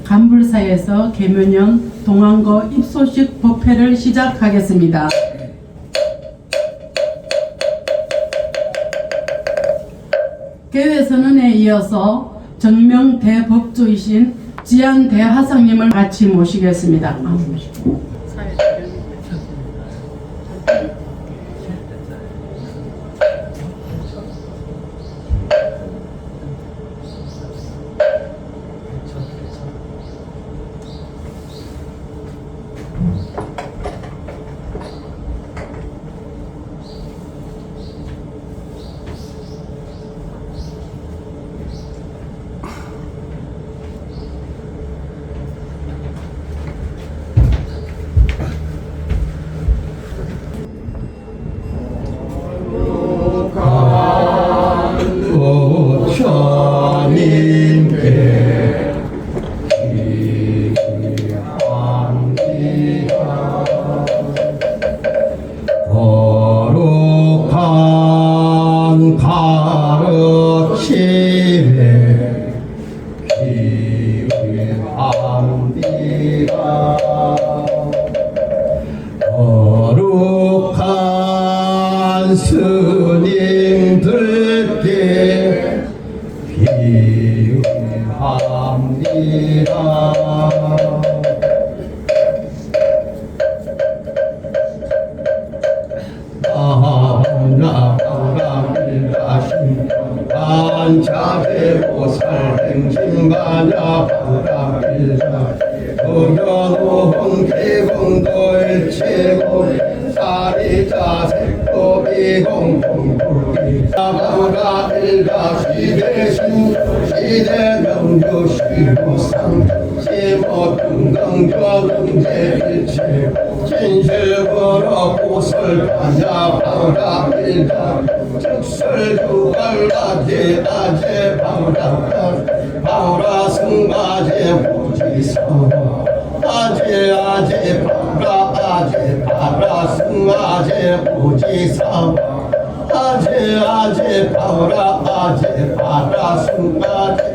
간불사에서 계면연 동안거 입소식 법회를 시작하겠습니다. 개회선언에 이어서 정명 대법주이신 지안 대하상님을 같이 모시겠습니다. 거룩한 스님들께 기합니다. 반자대보살 행심가냐 바라밀자 의견호흥 개공도의 최고 사리자 색도비공공불기 사가일가 시대신 시대명주 시무상 시모등등저등제일체 진실거러 고설가냐 바라밀자 즉설주갈라제 아제 바우라 승마제 보지사와 아제 바우라 승마제 보지사와 아제 바우라 승마제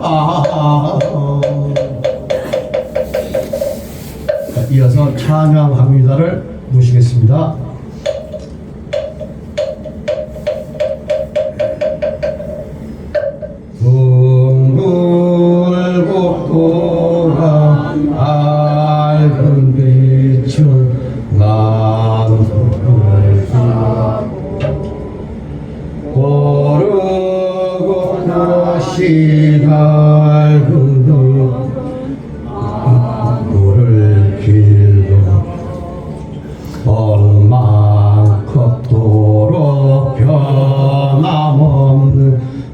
보지사와. 이어서 찬양합니다를 모시겠습니다. 둥글곡도가 밝은 빛은 나눔을 지나고 고르고 다시 밝은 물을 길도 얼마컷도록 변함없는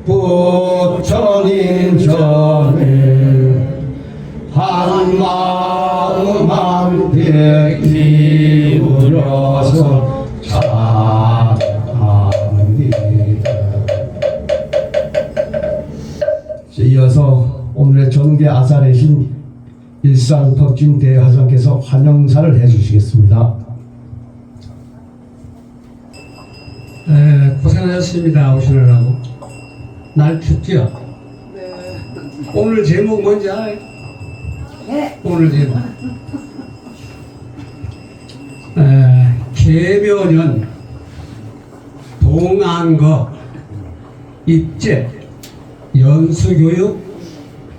부처님 전에 한마음 한때 기울여서 찬양합니다. 이어서 오늘의 정대 아사레신 일상덕진 대화장께서 환영사를 해주시겠습니다. 고생하셨습니다. 오시느라고. 날 춥죠? 네. 오늘 제목 뭔지 알아요? 네. 오늘 제목. 계면연 동안거 입제 연수교육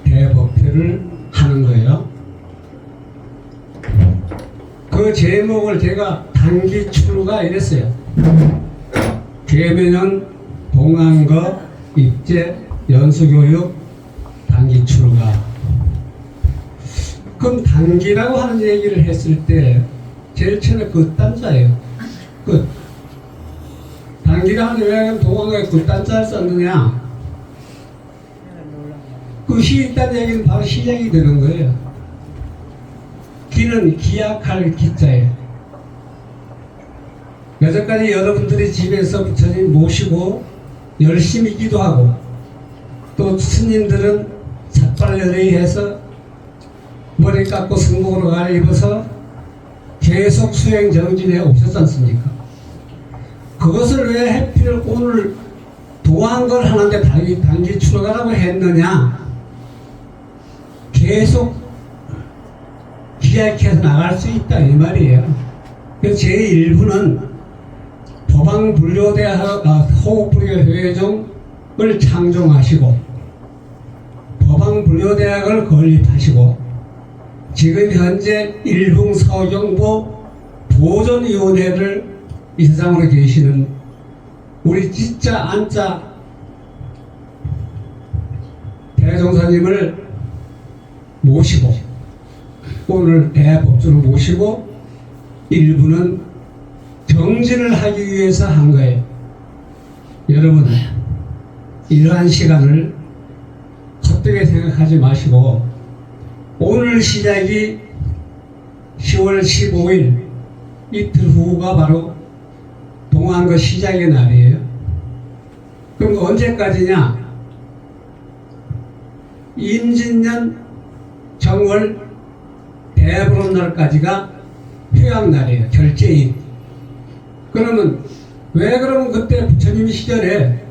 대법회를 하는 거예요. 그 제목을 제가 단기 추루가 이랬어요. 계면연 동안거 입제 연수교육 단기 추루가. 그럼 단기라고 하는 얘기를 했을 때 제일 처음에 끝단자예요. 끝. 단기라 하는 왜 동안거에 끝단자를 썼느냐? 끝이 있다는 얘기는 바로 시작이 되는 거예요. 기는 기약할 기자예요. 여태까지 여러분들이 집에서 부처님 모시고 열심히 기도하고 또 스님들은 삿발열의 해서 머리 깎고 승복으로 갈아입어서 계속 수행 정진해 오셨지 않습니까? 그것을 왜 해필 오늘 도한 걸 하는데 단기 추러가라고 했느냐? 계속 기약해서 나갈 수 있다 이 말이에요. 그래서 제1부는 법왕불교대학 호흡불교회종을 창종하시고 법왕불교대학을 건립하시고 지금 현재 일흥서경부 보존위원회를 이 세상으로 계시는 우리 진짜 안자 대종사님을 모시고 오늘 대법주를 모시고 일부는 정진을 하기 위해서 한 거예요. 여러분 이러한 시간을 헛되게 생각하지 마시고 오늘 시작이 10월 15일 이틀 후가 바로 동안거 시작의 날이에요. 그럼 언제까지냐? 임진년 정월 대보름날까지가 휴양날이에요. 결제일. 그러면 그때 부처님 시절에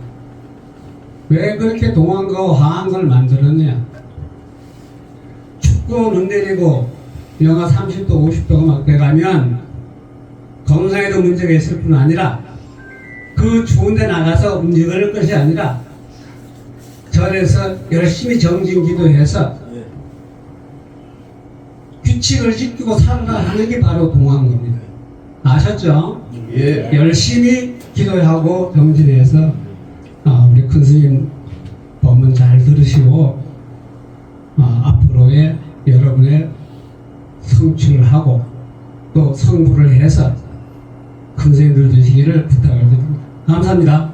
왜 그렇게 동안거 화항을 만들었냐? 춥고 눈 내리고 영하 30도 50도가 막 돼가면 건강에도 문제가 있을 뿐 아니라 그 추운 데 나가서 움직일 것이 아니라 절에서 열심히 정진 기도해서 규칙을 지키고 살아가는 게 바로 동안거입니다. 아셨죠? 예. 열심히 기도하고 정진해서 우리 큰 스님 법문 잘 들으시고 앞으로의 여러분의 성취를 하고 또 성불을 해서 큰 스님들 되시기를 부탁을 드립니다. 감사합니다.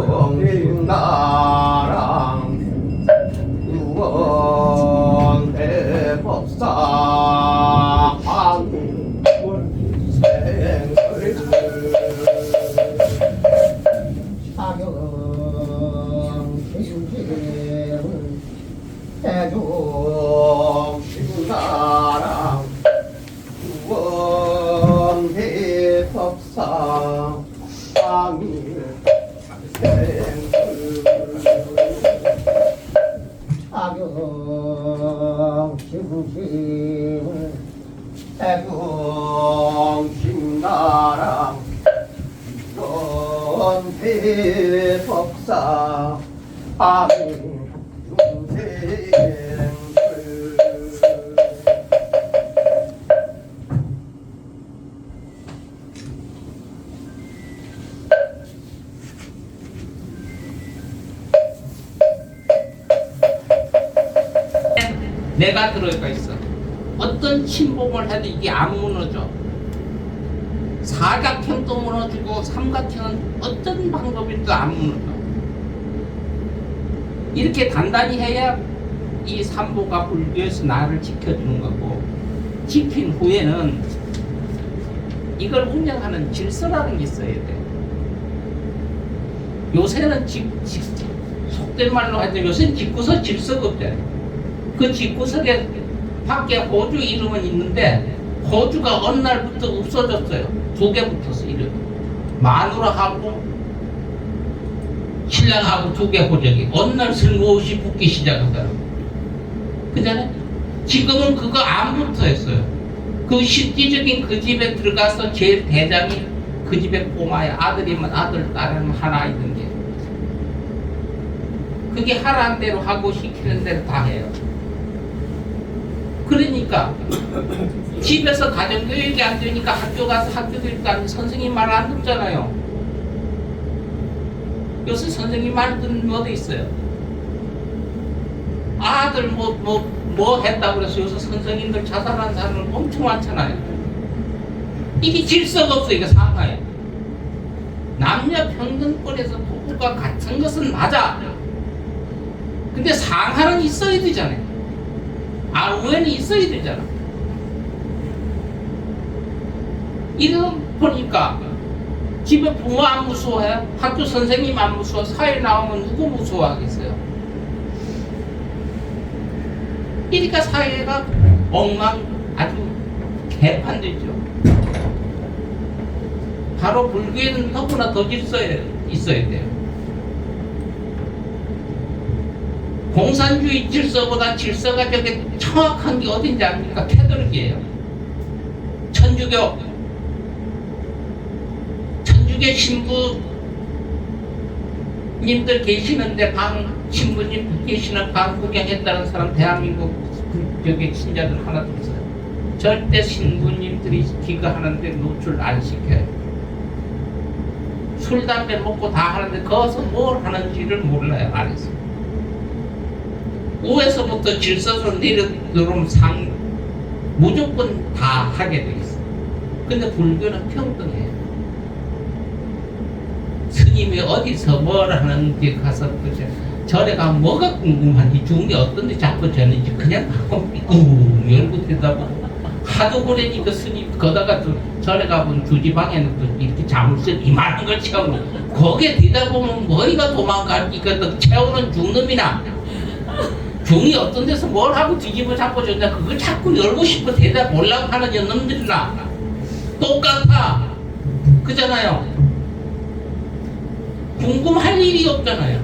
사경심심은 나랑 유원대법사 대종신나랑 유원대법사 애경심나랑 원대법사 아미용생을 내가 들어가 있어. 어떤 침범을 해도 이게 안 무너져. 사각형도 무너지고 삼각형은 어떤 방법이도 안 무너져. 이렇게 단단히 해야 이 삼보가 불교에서 나를 지켜주는 거고, 지킨 후에는 이걸 운영하는 질서라는 게 있어야 돼. 요새는 속된 말로 하자면 요새는 집구석 질서가 없대. 그 집구석에 밖에 호주 이름은 있는데 호주가 어느 날부터 없어졌어요. 2개 붙었어 이름. 마누라하고 신랑하고 2개 호적이 어느 날 슬며시 붙기 시작하더라고. 그잖아요. 지금은 그거 안 붙어 있어요. 그 실질적인 그 집에 들어가서 제일 대장이 그 집에 꼬마야. 아들이면 아들, 딸이면 하나 있는 게. 그게 하라는 대로 하고 시키는 대로 다 해요. 그러니까 집에서 가정교육이 안 되니까 학교 가서 학교교육도 안 돼. 선생님 말 안 듣잖아요. 요새 선생님 말 듣는 것도 있어요. 아들 뭐 했다고 그래서 요새 선생님들 자살한 사람은 엄청 많잖아요. 이게 질서가 없어. 이게 상하에 남녀 평등권에서 부부가 같은 것은 맞아. 근데 상하는 있어야 되잖아요. 아우에는 있어야 되잖아. 이러 보니까 집에 부모 안 무서워해? 학교 선생님 안 무서워? 사회 나오면 누구 무서워하겠어요? 그러니까 사회가 아주 개판되죠. 바로 불교에는 더구나 더 질서에 있어야 돼요. 공산주의 질서보다 질서가 저게 정확한 게 어딘지 압니까? 캐톨릭이에요. 천주교 신부님들 계시는데 신부님 계시는 방 구경했다는 사람 대한민국 저기 신자들 하나도 없어요. 절대 신부님들이 기거하는데 노출 안 시켜요. 술 담배 먹고 다 하는데 거기서 뭘 하는지를 몰라요. 안에서 위에서부터 질서로 내려오면 무조건 다 하게 돼 있어. 근데 불교는 평등해요. 스님이 어디서 뭘 하는지 가서 절에 가면 뭐가 궁금한지 죽은 게 어떤데 자꾸 저는지 그냥 가끔 열고 대답하고 하도 그러니까 스님 거다가 절에 가면 주지방에는 또 이렇게 잠을 쓰 이만한 걸 채우고 거기에 대답하면 머리가 도망갈기까 또 채우는 중놈이나 중이 어떤 데서 뭘 하고 뒤집어 잡고 줬냐 그걸 자꾸 열고 싶어 대답 보려고 하는 놈들이나 똑같아. 그잖아요. 궁금할 일이 없잖아요.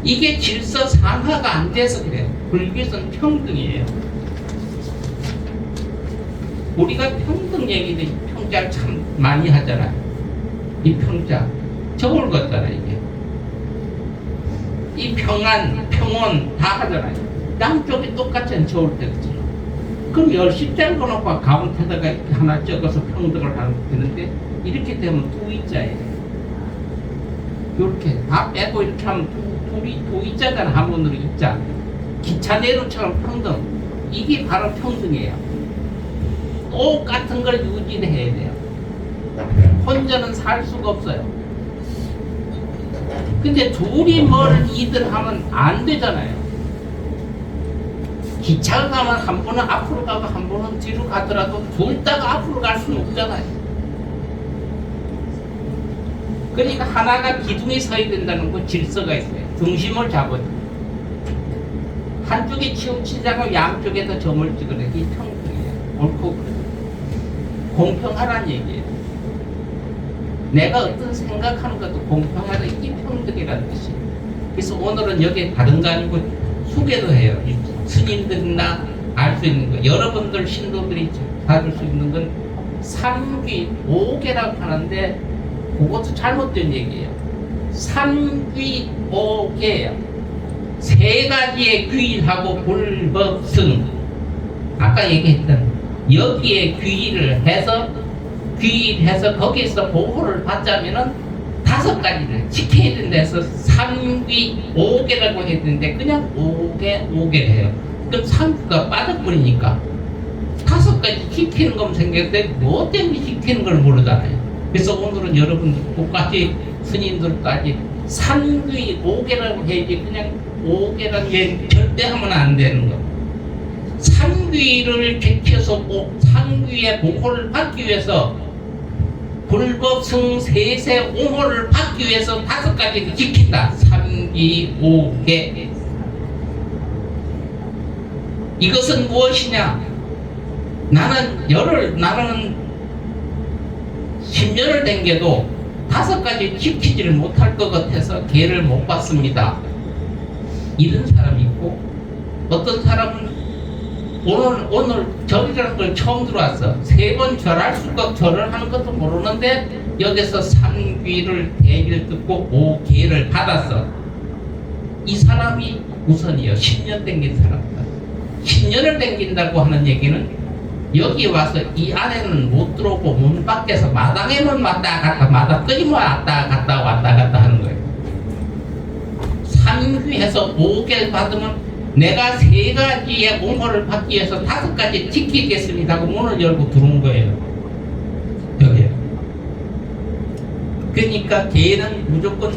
이게 질서 상하가 안 돼서 그래요. 불교에서는 평등이에요. 우리가 평등 얘기도 평자 참 많이 하잖아요. 이 평자 저걸 걷잖아요. 이게 이 평안, 평온 다 하잖아요. 양쪽이 똑같이 저을 때 그렇죠. 그럼 10자를 놓고 가운데다가 이렇게 하나 적어서 평등을 하는 되는데 이렇게 되면 두이자예요. 이렇게 다 빼고 이렇게 하면 두이자잖아. 한문으로 이자. 기차 내로처럼 평등. 이게 바로 평등이에요. 똑같은 걸 유지해야 돼요. 혼자는 살 수가 없어요. 근데 둘이 뭘 이들 하면 안 되잖아요. 기차가 가면 한 번은 앞으로 가고 한 번은 뒤로 가더라도 둘 다가 앞으로 갈 수는 없잖아요. 그러니까 하나가 기둥에 서야 된다는 건 질서가 있어요. 중심을 잡아야 돼요. 한쪽에 치우치자고 양쪽에서 점을 찍으래. 이 평등이에요. 옳고 그래요. 공평하란 얘기예요. 내가 어떤 생각하는 것도 공평하다. 이게 평등이라는 뜻이에요. 그래서 오늘은 여기에 다른 거 아니고 소개도 해요. 스님들이나 알 수 있는 거. 여러분들 신도들이 받을 수 있는 건 삼귀 5개라고 하는데 그것도 잘못된 얘기예요. 삼귀 5개예요. 세 가지의 귀하고 불법승. 아까 얘기했던 여기에 귀의해서 거기에서 보호를 받자면은 5가지를 지켜야 된다 해서 삼귀 5개라고 했는데 그냥 5개 해요. 그럼 삼귀가 빠져버리니까 5가지 지키는 것만 생겼는데 뭐 때문에 지키는 걸 모르잖아요. 그래서 오늘은 여러분들 똑같이 스님들까지 삼귀 5개라고 해야지 그냥 5개라는 얘기 절대 하면 안 되는 거. 삼귀를 지켜서 꼭 삼귀의 보호를 받기 위해서 불법승 세세 옹호를 받기 위해서 5가지를 지킨다. 삼귀 5개. 이것은 무엇이냐? 나는 10년을 댕겨도 5가지 지키지를 못할 것 같아서 개를 못 받습니다. 이런 사람이 있고 어떤 사람은 오늘 절이라는 걸 처음 들어왔어. 3번 절할 수가 절을 하는 것도 모르는데 여기서 삼귀를 대기를 듣고 5개를 받았어. 이 사람이 우선이요. 10년 댕긴 사람이다. 10년을 댕긴다고 하는 얘기는 여기 와서 이 안에는 못 들어오고 문 밖에서 마당에만 왔다 갔다 마당 끊임없이 왔다 갔다 하는 거예요. 삼귀해서 5개를 받으면 내가 3가지의 옹호를 받기 위해서 5가지 지키겠습니다 하고 문을 열고 들어온 거예요. 여기에. 그러니까 개는 무조건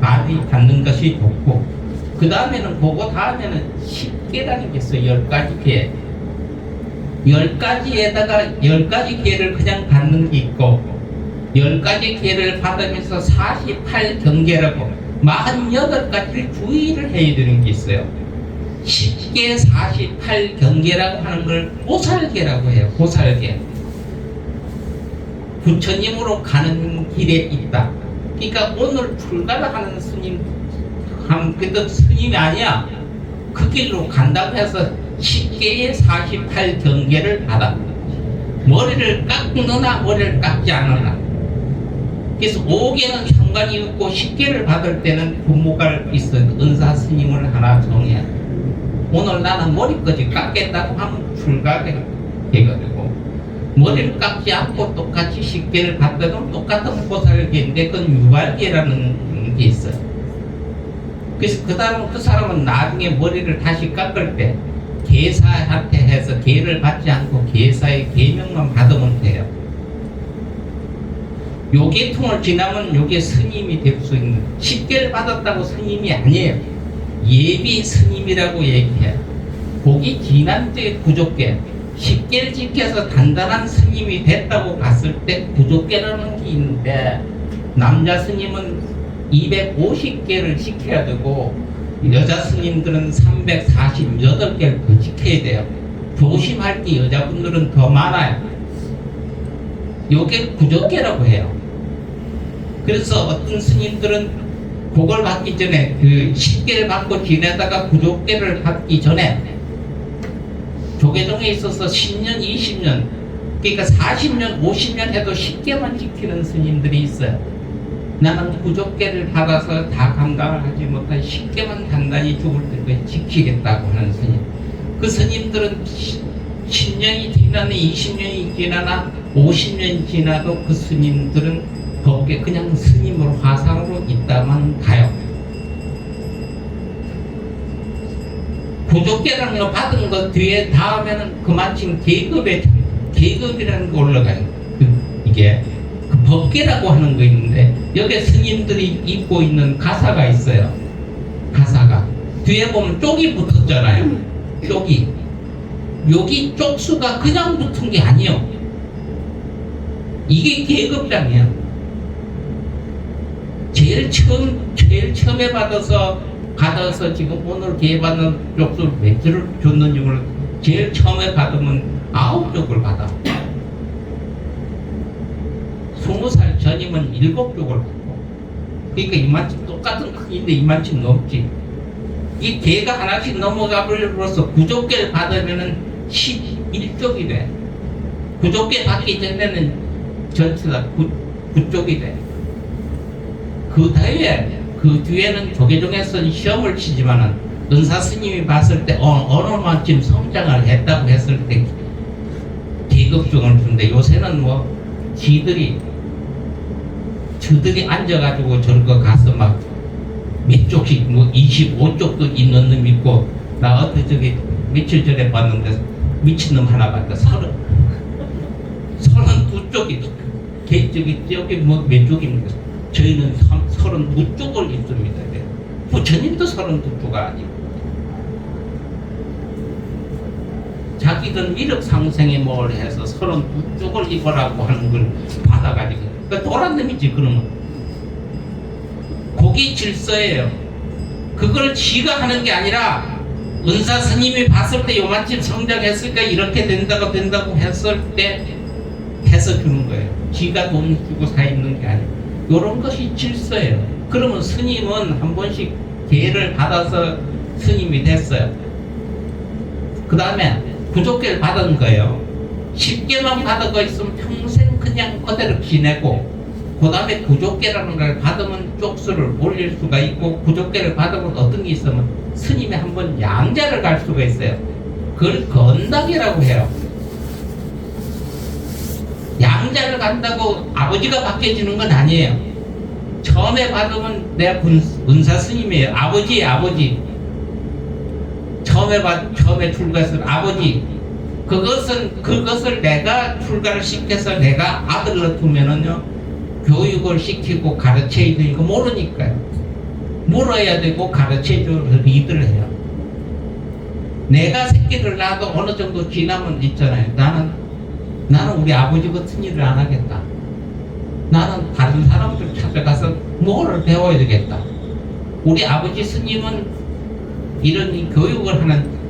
많이 받는 것이 좋고 그 다음에는 그거 다음에는 10개라는 게 있어요. 10가지 개. 10가지에다가 10가지 기회를 그냥 받는 게 있고 10가지 기회를 받으면서 48경계라고 48가지를 주의를 해야 되는 게 있어요. 쉽게 48경계라고 하는 걸 보살계라고 해요. 보살계. 부처님으로 가는 길에 있다. 그러니까 오늘 출가를 하는 스님, 그래도 스님이 아니야. 그 길로 간다고 해서 쉽게 48경계를 받아. 머리를 깎느나 머리를 깎지 않느나. 그래서 5개는 상관이 없고 10개를 받을 때는 부모가 있어요. 은사 스님을 하나 정해. 오늘 나는 머리까지 깎겠다고 하면 출가가 되거든요. 머리를 깎지 않고 똑같이 10개를 받더라도 똑같은 보살계인데 그건 유발계라는 게 있어요. 그래서 그 사람은 나중에 머리를 다시 깎을 때 계사한테 해서 계를 받지 않고 계사의 계명만 받으면 돼요. 요 계통을 지나면 요게 스님이 될 수 있는, 10개를 받았다고 스님이 아니에요. 예비 스님이라고 얘기해요. 거기 지난 때 구족계 10개를 지켜서 단단한 스님이 됐다고 봤을 때 구족계라는 게 있는데, 남자 스님은 250개를 지켜야 되고 여자 스님들은 348개를 더 지켜야 돼요. 조심할 게 여자분들은 더 많아요. 요게 구족계라고 해요. 그래서 어떤 스님들은 그걸 받기 전에 그 10개를 받고 지내다가 구족계를 받기 전에 조계종에 있어서 10년, 20년, 그러니까 40년, 50년 해도 10개만 지키는 스님들이 있어요. 나는 구족계를 받아서 다 감당을 하지 못한 10개만 단단히 죽을 때까지 지키겠다고 하는 스님. 그 스님들은 10년이 지나나 20년이 지나나 50년이 지나도 그 스님들은 법계 그냥 스님으로 화상으로 있다만 가요. 구족계라는 거 받은 거 뒤에 다음에는 그만큼 계급이라는 거 올라가요. 이게 그 법계라고 하는 거 있는데 여기 스님들이 입고 있는 가사가 있어요. 가사가 뒤에 보면 쪽이 붙었잖아요. 쪽이 여기 쪽수가 그냥 붙은 게 아니에요. 이게 계급장이에요. 제일 처음에 받아서 지금 오늘 계받는 쪽수 몇 줄을 줬는지 몰라. 제일 처음에 받으면 9쪽을 받아. 20살 전이면 7쪽을 받고. 그러니까 이만큼 똑같은 크기인데 이만큼 넘지. 이 계가 하나씩 넘어가 버려서 구족계를 받으면은 11쪽이 돼. 구족계 받기 전에는 전체가 9쪽이 돼. 그 뒤에는 조계종에서 시험을 치지만은 은사 스님이 봤을 때 어느 만큼 성장을 했다고 했을 때 계급증을 주는데, 요새는 뭐 저들이 앉아가지고 저거 가서 막 몇 쪽씩 뭐 25쪽도 있는 놈 있고, 나 어때 저기 며칠 전에 봤는데 미친놈 하나 봤다. 32쪽이 저기 뭐 몇 쪽입니까? 저희는 32쪽을 입습니다. 부처님도 32쪽가 아니고 자기들 미륵 상생에 뭘 해서 32쪽을 입으라고 하는 걸 받아가지고, 그러니까 도란 놈이지. 그러면 그게 질서예요. 그걸 지가 하는 게 아니라 은사 스님이 봤을 때 요만큼 성장했으니까 이렇게 된다고 했을 때 해서 주는 거예요. 지가 돈 주고 사 입는 게 아니고. 요런 것이 질서예요. 그러면 스님은 한 번씩 기회를 받아서 스님이 됐어요. 그 다음에 구족계를 받은 거예요. 10개만 받은 거 있으면 평생 그냥 그대로 지내고, 그 다음에 구족계라는 걸 받으면 쪽수를 올릴 수가 있고, 구족계를 받으면 어떤 게 있으면 스님이 한번 양자를 갈 수가 있어요. 그걸 건당이라고 해요. 양자를 간다고 아버지가 바뀌어지는 건 아니에요. 처음에 받으면 내가 은사 스님이에요. 아버지. 처음에 출가했을 아버지. 그것을 내가 출가를 시켜서 내가 아들로 두면은요, 교육을 시키고 가르쳐야 되니까 모르니까요. 물어야 되고 가르쳐줘서 리드를 해요. 내가 새끼를 낳아도 어느 정도 지나면 있잖아요. 나는 우리 아버지 같은 일을 안 하겠다. 나는 다른 사람들 찾아가서 뭐를 배워야 되겠다. 우리 아버지 스님은 이런 이 교육을 하는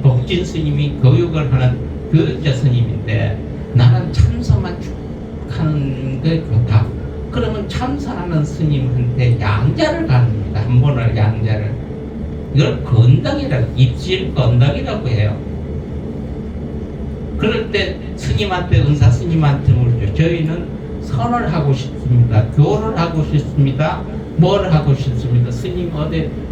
복진 스님이 교육을 하는 교육자 스님인데 나는 참선만 쭉 하는 게 좋다. 그러면 참선하는 스님한테 양자를 가릅니다. 한 번을 양자를. 이걸 건당이라고, 입질 건당이라고 해요. 그럴 때 스님한테, 은사 스님한테 물죠. 저희는 선을 하고 싶습니다. 교를 하고 싶습니다. 뭘 하고 싶습니다. 스님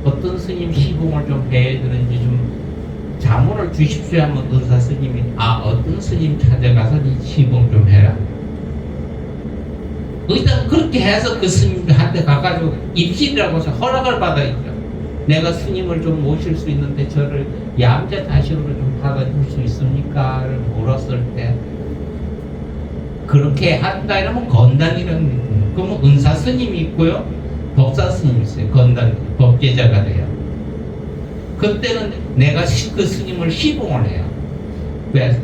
어떤 스님 시봉을 좀 해야 되는지 좀 자문을 주십시오 하면 은사 스님이 어떤 스님 찾아가서 이 시봉 좀 해라. 일단 그렇게 해서 그 스님한테 가가지고 입실이라고 해서 허락을 받아야죠. 내가 스님을 좀 모실 수 있는데 저를 양자 다시로 좀 받아줄 수 있습니까? 를 물었을 때 그렇게 한다 이러면 건당이라는, 그러면 은사 스님이 있고요, 법사 스님이 있어요. 건당, 법제자가 돼요. 그때는 내가 그 스님을 시봉을 해요. 왜?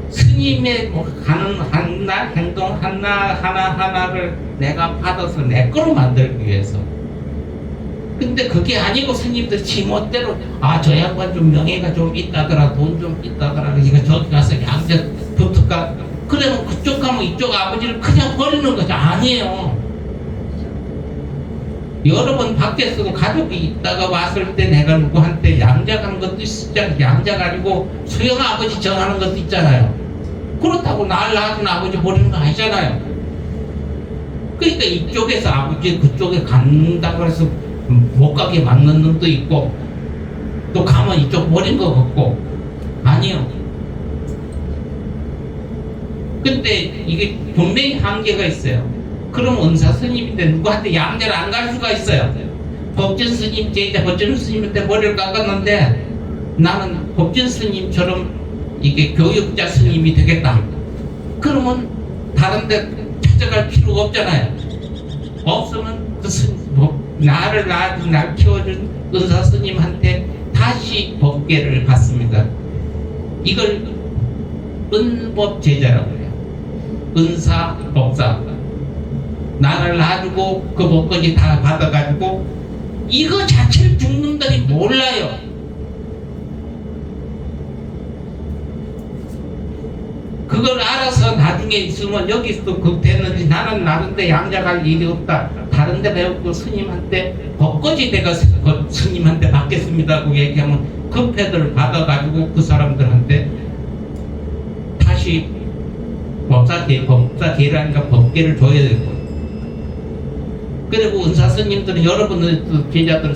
스님의 하는 한나 행동 하나하나를 내가 받아서 내 거로 만들기 위해서. 근데 그게 아니고 스님들 지멋대로 저 양반 좀 명예가 좀 있다더라, 돈 좀 있다더라, 그러니까 저기 가서 양자 붙을까? 그러면 그쪽 가면 이쪽 아버지를 그냥 버리는 거죠. 아니에요. 여러 번 밖에서도 가족이 있다가 왔을 때 내가 누구한테 양자 가는 것도 있잖아요. 양자 가지고 수영 아버지 정하는 것도 있잖아요. 그렇다고 날 낳아준 아버지 버리는 거 아니잖아요. 그러니까 이쪽에서 아버지 그쪽에 간다고 해서 못 가게 막는 놈도 있고 또 가면 이쪽 버린 거 같고 아니요. 근데 이게 분명히 한계가 있어요. 그럼 은사 스님인데 누구한테 양자를 안 갈 수가 있어요. 법진 스님 제자 법진 스님한테 머리를 깎았는데 나는 법진 스님처럼 이게 교육자 스님이 되겠다. 그러면 다른 데 찾아갈 필요가 없잖아요. 없으면 그 나를 낳아준, 날 키워준 은사 스님한테 다시 법계를 받습니다. 이걸 은법 제자라고 해요. 은사, 법사. 나를 놔주고 그 복까지 다 받아가지고 이거 자체를 중놈들이 몰라요. 그걸 알아서 나중에 있으면 여기서도 그 됐는지 나는 나른데 양자갈 일이 없다. 다른데 배우고 스님한테 법까지 내가 스님한테 받겠습니다 고 얘기하면 그 패들 받아가지고 그 사람들한테 다시 법사계라니까 법계를 줘야 되고. 그리고 은사 스님들은 여러분들 제자들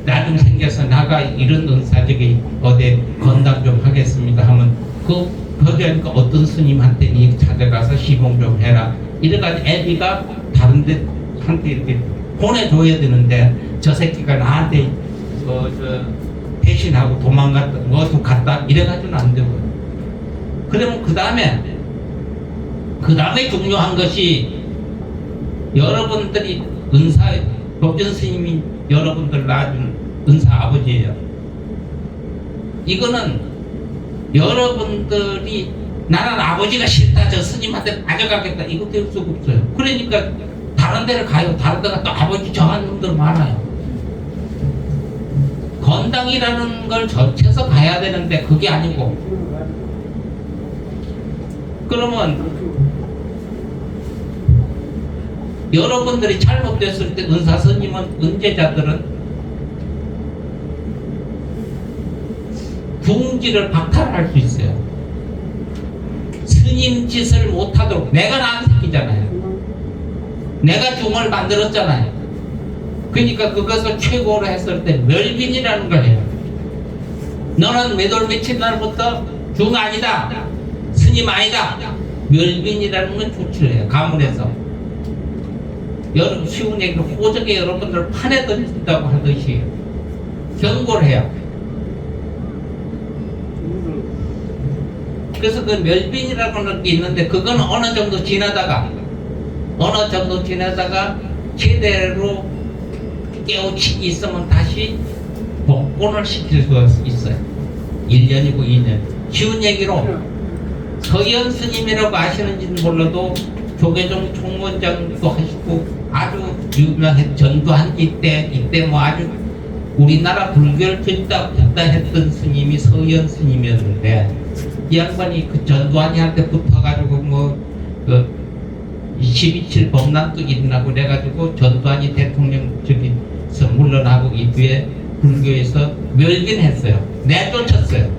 나중 생겨서 나가 이런 은사적이 어디 건당 좀 하겠습니다 하면 그러니까 어떤 스님한테 찾아가서 시봉 좀 해라. 이래가지고 애비가 다른데 한테 이렇게 보내줘야 되는데 저 새끼가 나한테 배신하고 도망갔다 어디 갔다 이래가지고는 안 되고요. 그러면 그 다음에 중요한 것이 여러분들이 법전 스님이 여러분들 낳아준 은사 아버지예요. 이거는 여러분들이 나는 아버지가 싫다, 저 스님한테 가져가겠다, 이거 될 수가 없어요. 그러니까 다른 데를 가요. 다른 데가 또 아버지 정한 놈들 많아요. 건당이라는 걸 젖혀서 가야 되는데 그게 아니고, 그러면 여러분들이 잘못됐을 때 은사 스님은 은제자들은 중지를 박탈할 수 있어요. 스님 짓을 못하도록. 내가 낳은 새끼잖아요. 내가 중을 만들었잖아요. 그러니까 그것을 최고로 했을 때 멸빈이라는 걸 해요. 너는 몇월 며칠 날부터 중 아니다, 스님 아니다, 멸빈이라는 건 조치를 해요. 가문에서. 여러분 쉬운 얘기로 호적에 여러분들 판에 던진다고 하듯이 경고를 해요. 그래서 그 멸빈이라는 게 있는데 그건 어느 정도 지나다가 제대로 깨우치기 있으면 다시 복권을 시킬 수 있어요. 1년이고 2년. 쉬운 얘기로 서현 스님이라고 아시는지는 몰라도 조계종 총무원장도 하시고 아주 유명한 전두환 이때 뭐 아주 우리나라 불교를 듣다 했던 스님이 서현 스님이었는데, 이 양반이 그 전두환이한테 붙어가지고 뭐 12.7 범난도 일어나고 그래가지고 전두환이 대통령 저기서 물러나고 이후에 불교에서 멸균했어요. 내쫓았어요.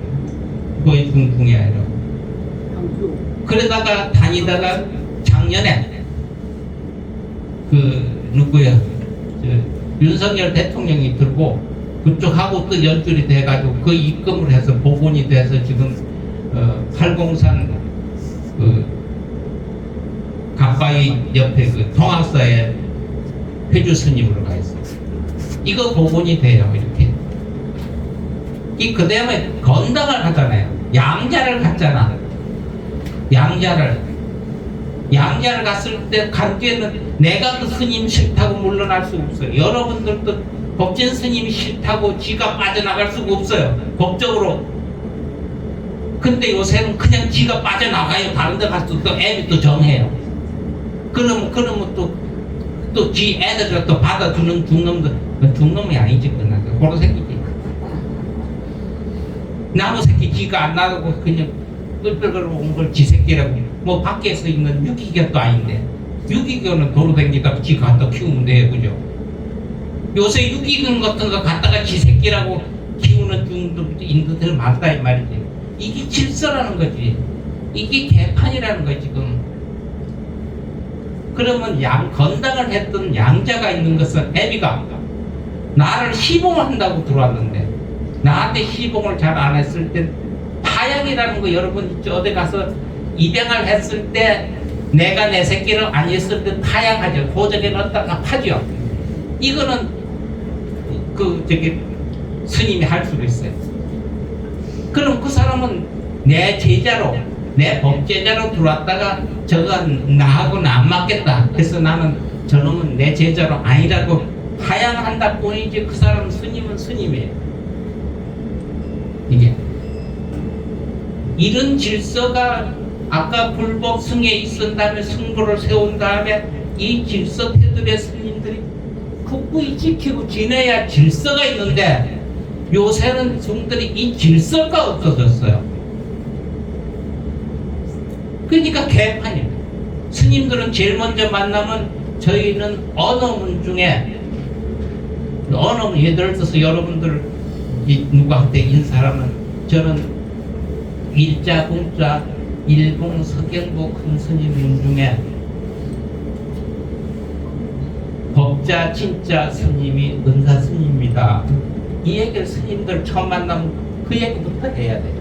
거의 궁궁이 아니라. 그러다가 다니다가 작년에 그 누구야 윤석열 대통령이 들고 그쪽하고 또 연줄이 돼가지고 그 입금을 해서 복원이 돼서 지금 팔공산 그 가까이 옆에 그 통학사에 회주 스님으로 가 있어요. 이거 복원이 돼요. 이렇게 이 그다음에 건당을 하잖아요. 양자를 갔잖아. 양자를 갔을 때 간 뒤에는 내가 그 스님 싫다고 물러날 수 없어요. 여러분들도 법진 스님이 싫다고 지가 빠져나갈 수가 없어요. 법적으로. 근데 요새는 그냥 지가 빠져나가요. 다른 데 가서 또 애비 또 정해요. 그러면 또 지 애들을 또 받아주는 중놈이 아니지. 그나 호로 새끼지. 나무 새끼 지가 안 나가고 그냥 끌끌거리고 온 걸 지 새끼라고. 뭐 밖에서 있는 유기견도 아닌데 유기견은 도로 댕기다가 지 갖다 키우면 돼요. 그죠? 요새 유기견 같은 거 갖다가 지 새끼라고 키우는 인도들 많다 이 말이지. 이게 질서라는 거지. 이게 개판이라는 거지 지금. 그러면 건당을 했던 양자가 있는 것은 애비가 나를 시봉한다고 들어왔는데, 나한테 시봉을 잘 안 했을 때 파양이라는 거 여러분 어디 가서 입양을 했을 때 내가 내 새끼를 안 했을 때 파양하죠. 고적에 넣었다가 파죠. 이거는 스님이 할 수도 있어요. 그럼 그 사람은 내 제자로, 내 법제자로 들어왔다가 저거 나하고는 안 맞겠다. 그래서 나는 저놈은 내 제자로 아니라고 파양한다 뿐이지 그 사람 스님은 스님이에요. 이게 이런 질서가 아까 불법 승에 있은 다음에 승부를 세운 다음에 이 질서 테두리의 스님들이 굳건히 지키고 지내야 질서가 있는데, 요새는 종들이 이 질서가 없어졌어요. 그러니까 개판이에요. 스님들은 제일 먼저 만나면 저희는 언어문 중에 예를 들어서 여러분들 누구한테 인사하면 저는 일자 공자 일봉 석경보 큰 스님 문 중에 법자 진짜 스님이 은사 스님입니다. 이 얘기를 스님들 처음 만나면 그 얘기부터 해야 돼요.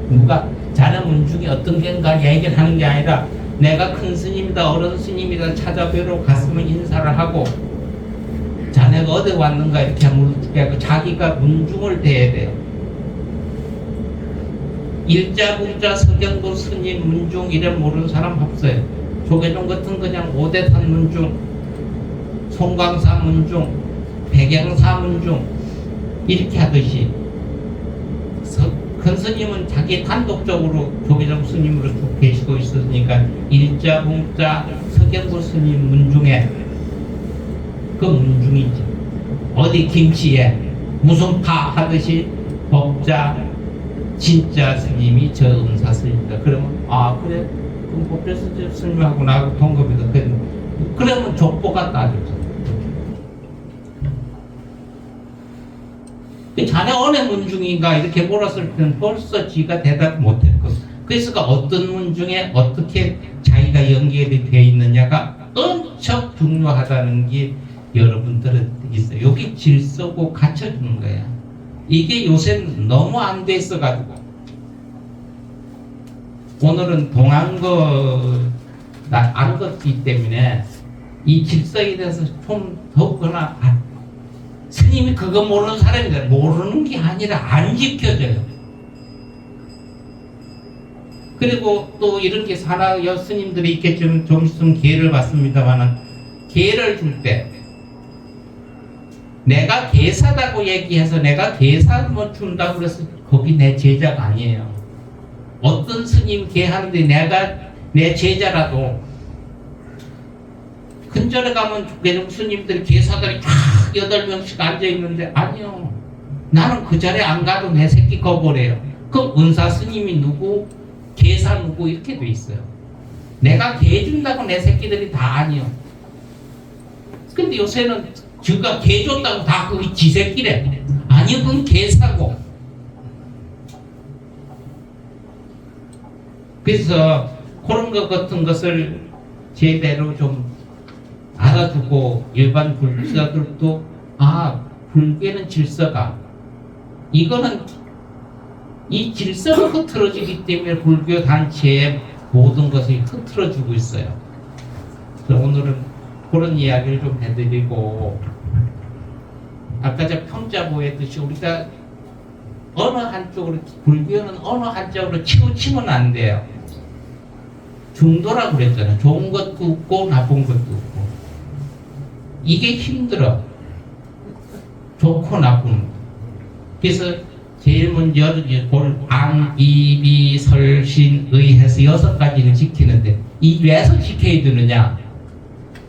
누가 자네 문 중에 어떤 게인가 얘기를 하는 게 아니라 내가 큰 스님이다 어른 스님이다 찾아뵈러 갔으면 인사를 하고 자네가 어디 왔는가 이렇게 물어주게 하고 자기가 문중을 대해야 돼요. 일자, 공자, 석경보 스님 문중 이름 모르는 사람 없어요. 조계종 같은 그냥 오대산 문중, 송광사 문중, 백양사 문중 이렇게 하듯이 큰 스님은 자기 단독적으로 조계종 스님으로 쭉 계시고 있었으니까 일자, 공자, 석경보 스님 문중에 그 문중이지. 어디 김치에 무슨 파 하듯이 법자 진짜 스님이 저 은사 스님이다. 그러면 그래 그럼 법자 스님하고 나하고 동급이다. 그러면 족보가 따져서 자네 어느 문중인가 이렇게 물었을 때는 벌써 지가 대답 못했거든. 그래서 어떤 문중에 어떻게 자기가 연결이 되어 있느냐가 엄청 중요하다는 게 여러분들은 있어요. 여기 질서고 갖춰주는 거야. 이게 요새는 너무 안 돼 있어가지고 오늘은 동안거 안 걷기 때문에 이 질서에 대해서 좀 더욱거나 스님이 그거 모르는 사람이다. 모르는 게 아니라 안 지켜져요. 그리고 또 이런 게 스님들이 있겠지만 좀 있으면 기회를 받습니다만은 기회를 줄 때 내가 계사다고 얘기해서 내가 계사만 준다고 그래서 거기 내 제자가 아니에요. 어떤 스님 계하는데 내가 내 제자라도 근절에 가면 조계종 스님들이 계사들이 쫙 8명씩 앉아있는데 아니요. 나는 그 자리에 안 가도 내 새끼 거버려요. 그럼 은사 스님이 누구 계사 누구 이렇게 돼 있어요. 내가 개 준다고 내 새끼들이 다 아니요. 근데 요새는 지가 개 줬다고 다 그게 지 새끼래. 아니요, 그건 계사고. 그래서 그런 것 같은 것을 제대로 좀 알아두고 일반 불자들도 불교는 질서가 이거는 이 질서가 흐트러지기 때문에 불교 단체의 모든 것이 흐트러지고 있어요. 그래서 오늘은 그런 이야기를 좀 해드리고 아까 저 평자보 했듯이 우리가 어느 한쪽으로 불교는 어느 한쪽으로 치우치면 안 돼요. 중도라고 그랬잖아요. 좋은 것도 없고 나쁜 것도 없고 이게 힘들어. 좋고 나쁜. 그래서 제일 먼저 안, 이, 비, 설, 신, 의 해서 6가지를 지키는데 이 왜서 지켜야 되느냐?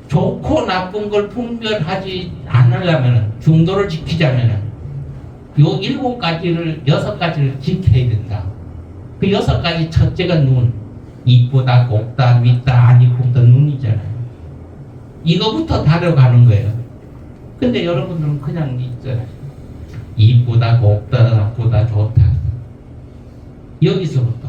좋고 나쁜 걸 분별하지 않으려면 중도를 지키자면 요 7가지를 6가지를 지켜야 된다. 그 6가지 첫째가 눈. 이쁘다, 곱다, 밉다, 안 이쁘다 눈이잖아요. 이거부터 다뤄가는 거예요. 근데 여러분들은 그냥 있잖아요. 이쁘다, 곱다, 나쁘다, 좋다. 여기서부터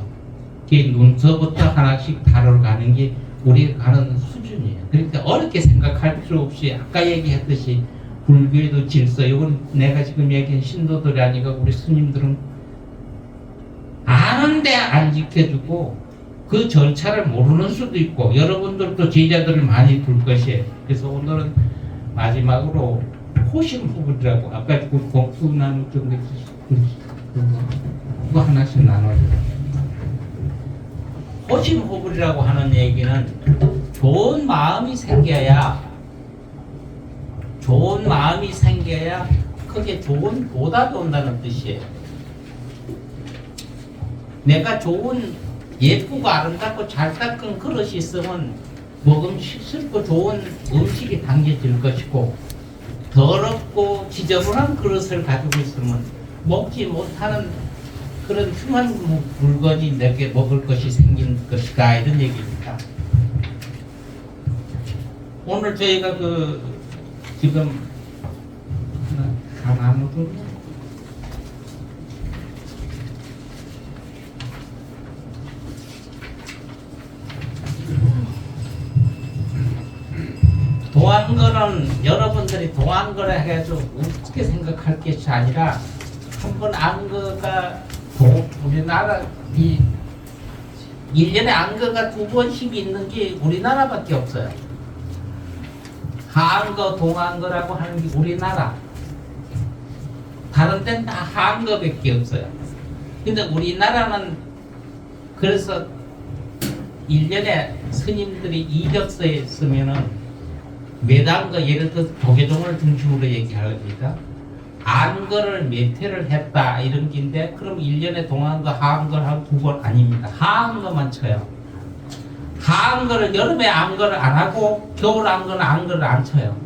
눈서부터 하나씩 다뤄가는 게 우리가 가는 수준이에요. 그러니까 어렵게 생각할 필요 없이 아까 얘기했듯이 불교에도 질서, 이건 내가 지금 얘기한 신도들이 아니고 우리 스님들은 아는데 안 지켜주고 그 절차를 모르는 수도 있고 여러분들도 제자들을 많이 둘 것이에요. 그래서 오늘은 마지막으로 호심호불이라고 아까 그 공수 나눌 정도 그거 하나씩 나눠줘요. 호심호불이라고 하는 얘기는 좋은 마음이 생겨야 그게 좋은 보답이 온다는 뜻이에요. 내가 좋은 예쁘고 아름답고 잘 닦은 그릇이 있으면 먹으면 씻고 좋은 음식이 당겨질 것이고 더럽고 지저분한 그릇을 가지고 있으면 먹지 못하는 그런 흉한 물건이 내게 먹을 것이 생긴 것이다 이런 얘기입니다. 오늘 저희가 지금 다 나누던 동안거는 여러분들이 동안거를 해가지고 어떻게 생각할 것이 아니라 한번 안거가 우리나라 1년에 안거가 2번씩 있는 게 우리나라밖에 없어요. 하안거, 동안거라고 하는 게 우리나라. 다른 데는 다 하안거밖에 없어요. 근데 우리나라는 그래서 1년에 스님들이 이력서에 쓰면은 매단거 예를 들어서 조계종을 중심으로 얘기합니다. 안거를 몇 회를 했다 이런 게인데 그럼 1년에 동안거 하안거를 하고 2번 아닙니다. 하안거만 쳐요. 하안거를 여름에 안거를 안 하고 겨울 안거는 안거를 안 쳐요.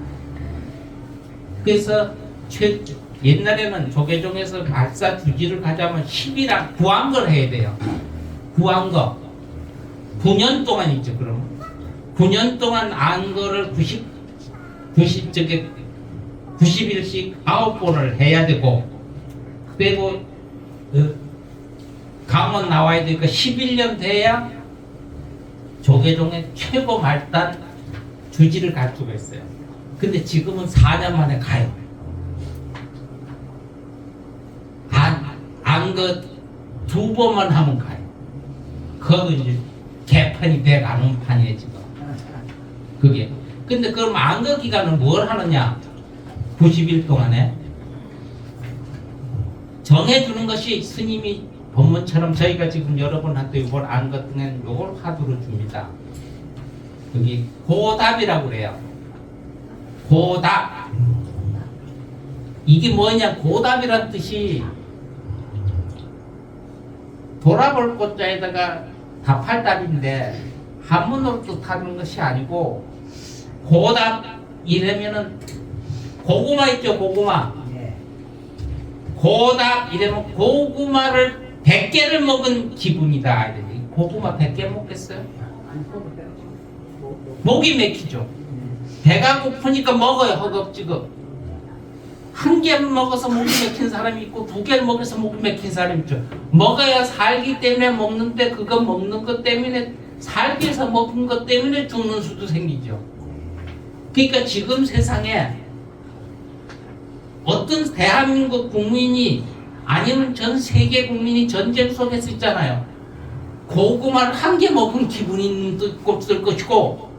그래서 옛날에는 조계종에서 말사 주지를 가자면 10이랑 9안거를 해야 돼요. 9안거 9년 동안 있죠. 그러면 9년 동안 안거를 90일씩 9번을 해야 되고 그리고 강원 나와야 되니까 11년 돼야 조계종의 최고 말단 주지를 갈 수가 있어요. 근데 지금은 4년 만에 가요. 안거 2번만 하면 가요. 그것도 이제 개판이 돼가는 판이에요 지금. 그게. 근데 그럼 안거 기간은 뭘 하느냐? 90일 동안에 정해주는 것이 스님이 법문처럼 저희가 지금 여러분한테 이걸 안거 동안 이걸 화두로 줍니다. 여기 고답이라고 그래요. 고답. 이게 뭐냐, 고답이란 뜻이 돌아볼 꽃자에다가 답할 답인데 한문으로 뜻하는 것이 아니고, 고답 이러면은 고구마 있죠, 고구마. 고답 이러면 고구마를 100개를 먹은 기분이다. 고구마 100개 먹겠어요? 목이 맥히죠. 배가 고프니까 먹어요, 허겁지겁. 한 개를 먹어서 목이 맥힌 사람이 있고, 2개를 먹어서 목이 맥힌 사람이 있죠. 먹어야 살기 때문에 먹는데, 그거 먹는 것 때문에, 살기 위해서 먹은 것 때문에 죽는 수도 생기죠. 그러니까 지금 세상에 어떤 대한민국 국민이, 아니면 전 세계 국민이 전쟁 속에서 있잖아요. 고구마를 한 개 먹은 기분이 없을 것이고,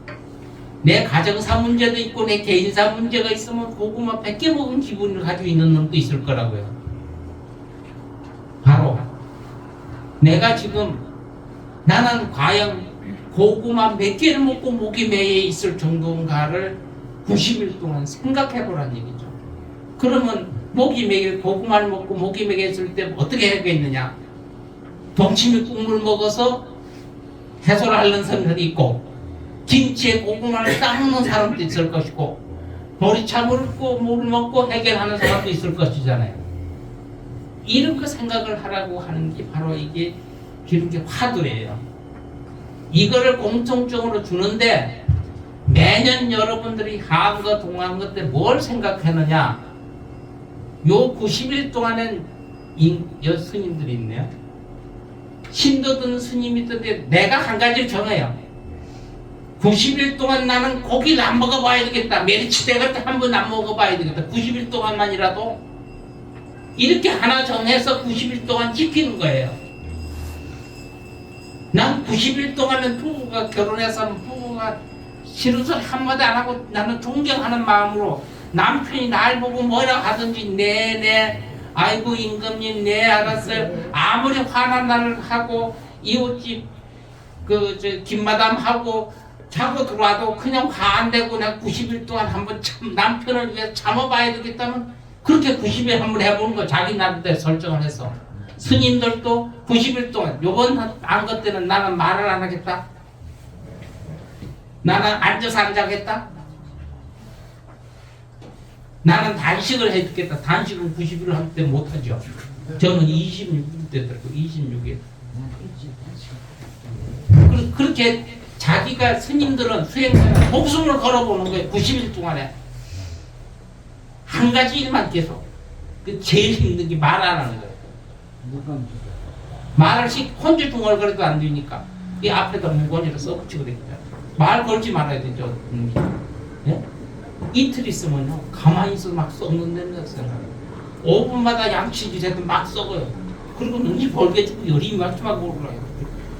내 가정사 문제도 있고 내 개인사 문제가 있으면 고구마 100개 먹은 기분을 가지고 있는 놈도 있을 거라고요. 바로 내가 지금, 나는 과연 고구마 몇 개를 먹고 목이 매여 있을 정도인가를 90일 동안 생각해 보란 얘기죠. 그러면 목이 매일 고구마를 먹고 목이 매여 있을 때 어떻게 하겠느냐? 동치미 국물 먹어서 해소하려는 사람들이 있고, 김치에 고구마를 싸먹는 사람도 있을 것이고, 보리차물을 물을 먹고 해결하는 사람도 있을 것이잖아요. 이런 거 생각을 하라고 하는 게 바로 이게 이런 게 화두예요. 이거를 공통적으로 주는데, 매년 여러분들이 한거 동안거 때 뭘 생각하느냐? 요 90일 동안엔 스님들이 있네요. 신도든 스님이든 내가 한 가지를 정해요. 90일 동안 나는 고기를 안 먹어봐야 되겠다. 메리치대가 한 번 안 먹어봐야 되겠다. 90일 동안만이라도 이렇게 하나 정해서 90일 동안 지키는 거예요. 난 90일 동안은 부부가 결혼해서 부부가 싫은 소리 한마디 안 하고 나는 존경하는 마음으로 남편이 날 보고 뭐라 하든지 네네 아이고 임금님 네 알았어요. 아무리 화난 날을 하고 이웃집 김마담 하고 자고 들어와도 그냥 화 안 내고 내가 90일 동안 한번 남편을 위해 참아봐야 되겠다면 그렇게 90일 한번 해보는 거. 자기 나름대로 설정을 해서. 스님들도 90일 동안 요번 안 것 때는 나는 말을 안 하겠다. 나는 앉아서 안 자겠다. 나는 단식을 해주겠다. 단식은 90일을 할 때 못하죠. 저는 26일 때 들고 26일. 그렇게 자기가 스님들은 목숨을 걸어보는 거예요. 90일 동안에 한 가지 일만 계속. 제일 힘든 게 말 안 하는 거예요. 말을 혼자 중얼거려도 안 되니까 이 앞에다 무거운이라 써붙이고 되니까 말 걸지 말아야 되죠. 예? 이틀 있으면요 가만히 있어도 막 썩는 냄새가 생겨요. 5분마다 양치질해도 막 썩어요. 그리고 눈이 벌개지고 열이 막히막 오르라요.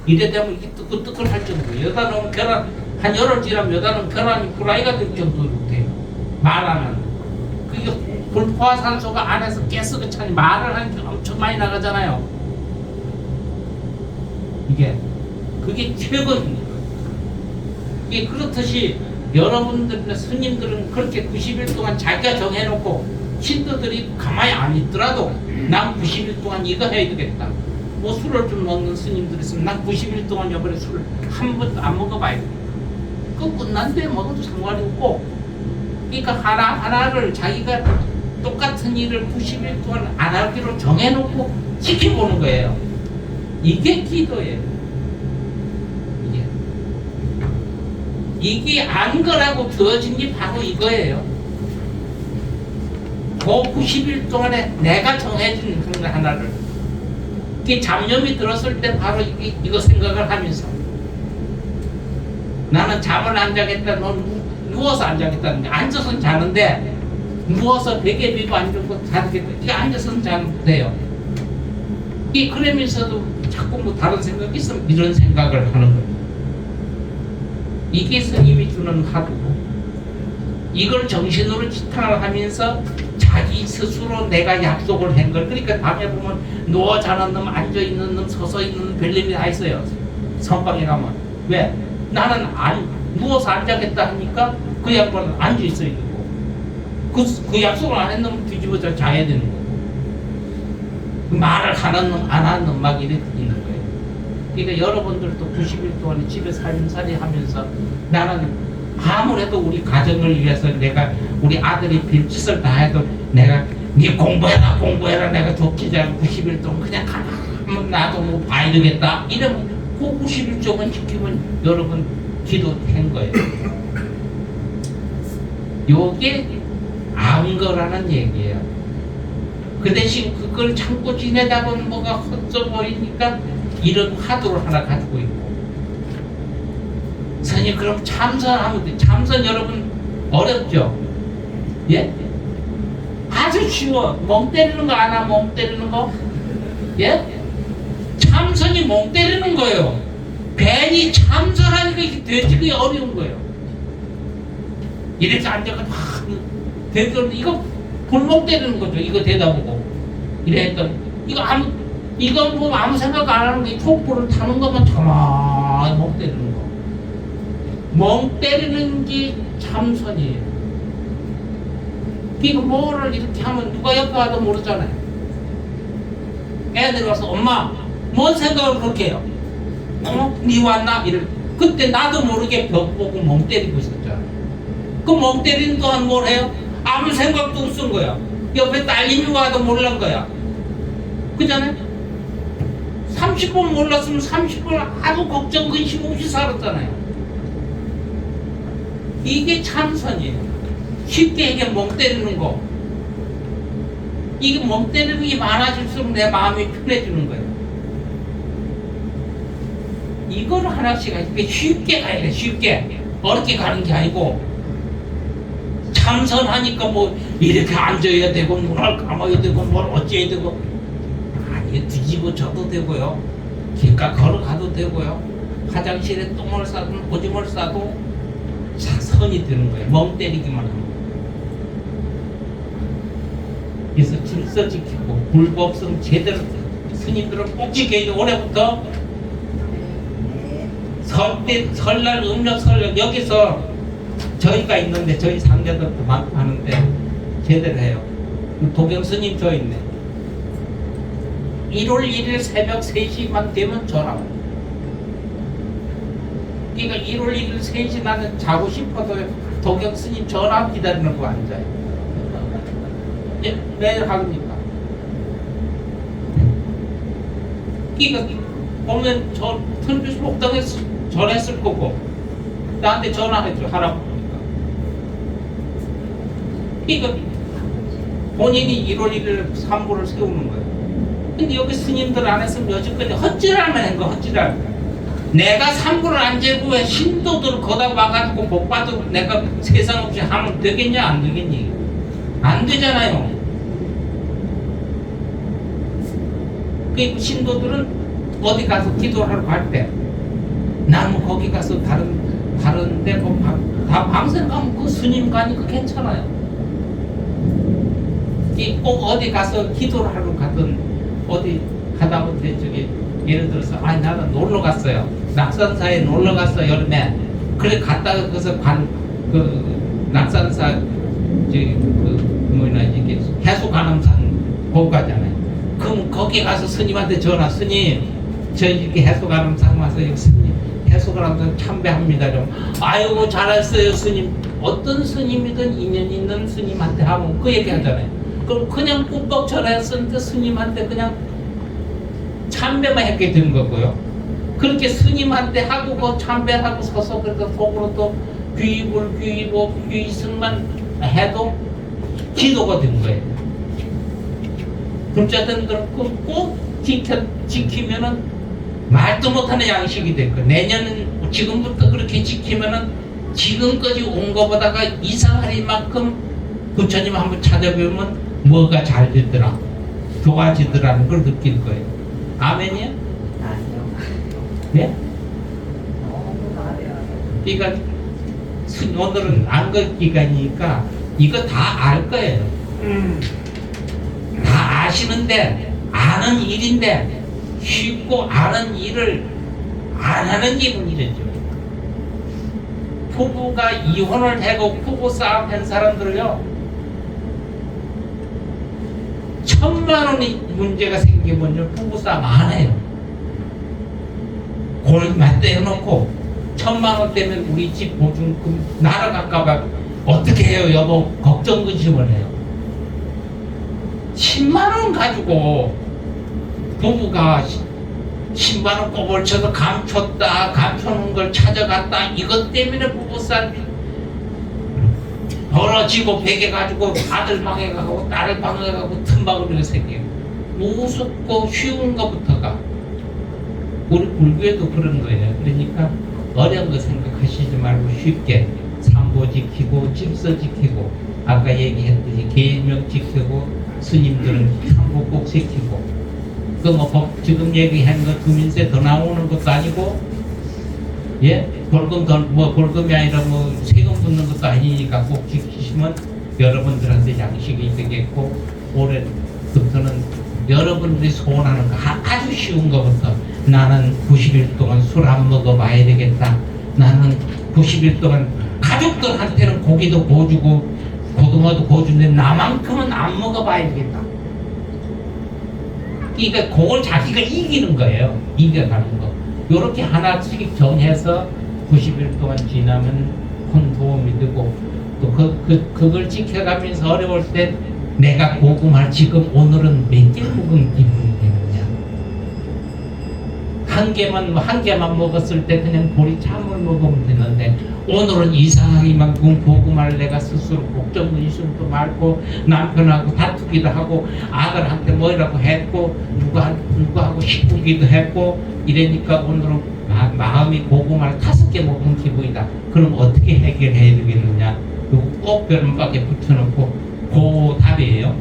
이래 되면 이게 뜨끈뜨끈 할 정도예요. 여다 놓으면 계란 한 열흘 지나면 여다 놓으면 계란이 후라이가 될 정도로 돼요. 말 안 하는. 그게 불포화산소가 안에서 가스가 차니 말을 하는 게 엄청 많이 나가잖아요. 그게 최고입니다. 이게 그렇듯이 여러분들이나 스님들은 그렇게 90일 동안 자기가 정해놓고 신도들이 가만히 안 있더라도 난 90일 동안 이거 해야 되겠다. 뭐 술을 좀 먹는 스님들이 있으면 난 90일 동안 여번에 술을 한 번도 안 먹어봐야 돼. 그거 끝난 뒤에 먹어도 상관이 없고, 그러니까 하나를 자기가 똑같은 일을 90일 동안 안 하기로 정해놓고 지켜보는 거예요. 이게 기도예요. 이게 안 거라고 주어진 게 바로 이거예요. 그 90일 동안에 내가 정해진 그런 하나를. 이게 잡념이 들었을 때 바로 이거 생각을 하면서 나는 잠을 안 자겠다. 넌 누워서 안 자겠다는 게 앉아서는 자는데 누워서 베개 비고 앉아서 자겠다. 이게 앉아서는 자면 돼요. 이게 그러면서도 자꾸 뭐 다른 생각이 있으면 이런 생각을 하는 거예요. 이게 스님이 주는 화두고, 이걸 정신으로 지탕을 하면서 자기 스스로 내가 약속을 한 걸. 그러니까 밤에 보면 누워 자는 놈, 앉아 있는 놈, 서서 있는 놈 별님이 다 있어요. 선방에 가면. 왜? 나는 누워서 안 자겠다 하니까 그 양반은 앉아 있어야 되고, 그 약속을 안 했는 뒤집어져 자야 되는 거예요. 말을 하는 놈, 안 하는 놈 막 이렇게 있는 거예요. 그러니까 여러분들도 90일 동안 집에 살림살이 하면서 나는 아무래도 우리 가정을 위해서 내가 우리 아들이 빌짓을 다 해도 내가 네 공부해라 내가 돕지 않고 90일 동안 그냥 가만 나도 뭐 봐야 되겠다 이러면 그 90일 동안 지키면 여러분 기도한 거예요. 요게 암거라는 얘기예요. 그 대신 그걸 참고 지내다 보면 뭐가 헛져버리니까 이런 화두를 하나 가지고 있고. 선생님 그럼 참선하면 돼. 참선 여러분 어렵죠? 예? 아주 쉬워. 멍 때리는 거 아나? 멍 때리는 거? 예? 참선이 멍 때리는 거예요. 괜히 참선하니까 이게 되게 어려운 거예요. 이렇게 앉아가 막 대결 이거 볼목 때리는 거죠. 이거 대다보고 이래 했더니 이거 뭐 아무 생각 안 하는 게 촛불을 타는 것만 가만히 멍 때리는 거. 멍 때리는 게 참선이에요. 이거 뭐를 이렇게 하면 누가 옆에 와도 모르잖아요. 애들이 와서 엄마 뭔 생각을 그렇게 해요? 니 왔나? 이럴 그때 나도 모르게 벽 보고 멍 때리고 있었잖아. 그 멍 때리는 동안 뭘 해요? 아무 생각도 없은 거야. 옆에 딸님이 와도 몰란 거야. 그잖아요? 30분 몰랐으면 30분 아무 걱정 근심 없이 살았잖아요. 이게 참선이에요. 쉽게 이게 멍 때리는 거. 이게 멍 때리는 게 많아질수록 내 마음이 편해지는 거예요. 이거를 하나씩 이렇게 쉽게 가야 돼. 쉽게 어렵게 가는 게 아니고 참선하니까 뭐 이렇게 앉아야 되고 문을 감아야 되고 뭘 어찌해야 되고 아니 뒤집어져도 되고요. 길가 걸어가도 되고요. 화장실에 똥을 싸든 오줌을 싸도 선이 되는 거예요. 멍 때리기만 하면. 그래서 질서 지키고 불법성 제대로 스님들은 꼭 지켜야 돼. 올해부터 설날 음력 설날 여기서 저희가 있는데 저희 상자들도 많고 하는데 제대로 해요. 도경 스님 저 있네. 1월 1일 새벽 3시만 되면 전화 와요. 그러니까 1월 1일 3시 나는 자고 싶어도 도경 스님 전화 기다리는 거 앉아요. 예? 매일 합니까? 그러니까 보면 저 천주시 복당에 전했을 거고 나한테 전화했죠. 하라고 보니까. 그러니까 본인이 1월 1일 삼부를 세우는 거예요. 근데 여기 스님들 안 했으면 여지까지 헛질할만 한 거 헛질할. 내가 삼부를 안 재고 왜 신도들 거다 와가지고 복 받고 내가 세상 없이 하면 되겠냐 안 되겠니? 안 되잖아요. 그 신도들은 어디 가서 기도하러 갈 때 나는 거기 가서 다른 데 다 방생 가면 그 스님 가니까 괜찮아요. 꼭 어디 가서 기도를 하러 가든 어디 하다못해 저기 예를 들어서 아니 나는 놀러 갔어요. 낙산사에 놀러 갔어 여름에. 그래 갔다가 거기서 그 낙산사 저기 그 뭐냐 이게 해수관음산 보고 가잖아요. 그럼 거기 가서 스님한테 전화 스님 저 이렇게 해수관음산 와서 스님 해수관음산 참배합니다 좀. 아이고 잘했어요 스님. 어떤 스님이든 인연 있는 스님한테 하면 그 얘기 하잖아요. 그럼 그냥 꾹꾹 전화했었는데 스님한테 그냥 참배만 했게 된 거고요. 그렇게 스님한테 하고 그 참배하고 서서 그래서 속으로 또 귀의승만 해도 기도가 된 거예요. 불자들은 꼭 지키면은 말도 못하는 양식이 될 거예요. 내년은 지금부터 그렇게 지키면은 지금까지 온 거보다가 이상할 만큼 부처님 한번 찾아보면 뭐가 잘 되더라, 좋아지더라는 걸 느낄 거예요. 아멘이요? 아니요. 예? 너무 말해요. 그러니까 오늘은 안거 기간이니까 이거 다 알 거예요. 다 아시는데 아는 일인데 쉽고 아는 일을 안 하는 기분이죠. 부부가 이혼을 하고 부부 싸움 한 사람들을요 천만 원이 문제가 생기면 부부싸움 안 해요. 골만 떼어놓고 1,000만 원 때문에 우리 집 보증금 날아갈까봐 어떻게 해요 여보 걱정 근심을 해요. 10만 원 가지고 부부가 10만 원 꼬불 쳐서 감춰놓은 걸 찾아갔다 이것 때문에 부부싸움이 벌어지고 베개가지고 아들 방에 가고 딸 방에 가고 틈바구니가 생겨요. 무섭고 쉬운 것부터가 우리 불교에도 그런 거예요. 그러니까 어려운 거 생각하시지 말고 쉽게 삼보 지키고 질서 지키고 아까 얘기했듯이 계명 지키고 스님들은 삼보 꼭 지키고 그 뭐 지금 얘기한 거 주민세 더 나오는 것도 아니고 예 벌금 벌금이 아니라 뭐 세금 붙는 것도 아니니까 꼭 지키시면 여러분들한테 양식이 되겠고 올해부터는 여러분들이 소원하는 거 아주 쉬운 거부터 나는 90일 동안 술 안 먹어봐야 되겠다. 나는 90일 동안 가족들한테는 고기도 구워주고 고등어도 구워주는데 나만큼은 안 먹어봐야 되겠다. 그러니까 그걸 자기가 이기는 거예요. 이겨가는 거. 요렇게 하나씩 정해서 90일 동안 지나면 큰 도움이 되고 또 그걸 지켜가면서 어려울 때 내가 고구마를 지금 오늘은 몇 개 먹은 기분이 되느냐. 한 개만 먹었을 때 그냥 보리참을 먹으면 되는데 오늘은 이상하게 만큼 고구마를 내가 스스로 걱정의심도 많고 남편하고 다투기도 하고 아들한테 뭐라고 했고 누구하고 시꾸기도 했고 이러니까 오늘은 마음이 고구마를 5개 먹은 기분이다. 그럼 어떻게 해결해야 되겠느냐. 그리고 꼭 별음밖에 붙여놓고 고답이에요.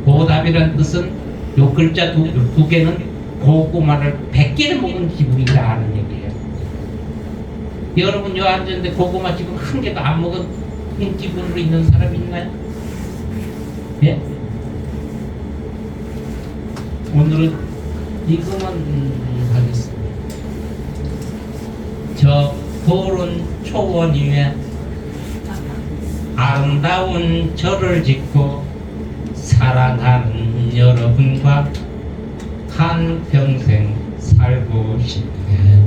고답이라는 뜻은 요 글자 두 개는 고구마를 100개를 먹은 기분이다 하는 얘기예요. 여러분 요 앉았는데 고구마 지금 한 개도 안 먹은 기분으로 있는 사람 있나요? 예? 오늘은 이거만 하겠습니다. 저 푸른 초원 위에 아름다운 절을 짓고 사랑하는 여러분과 한평생 살고 싶네.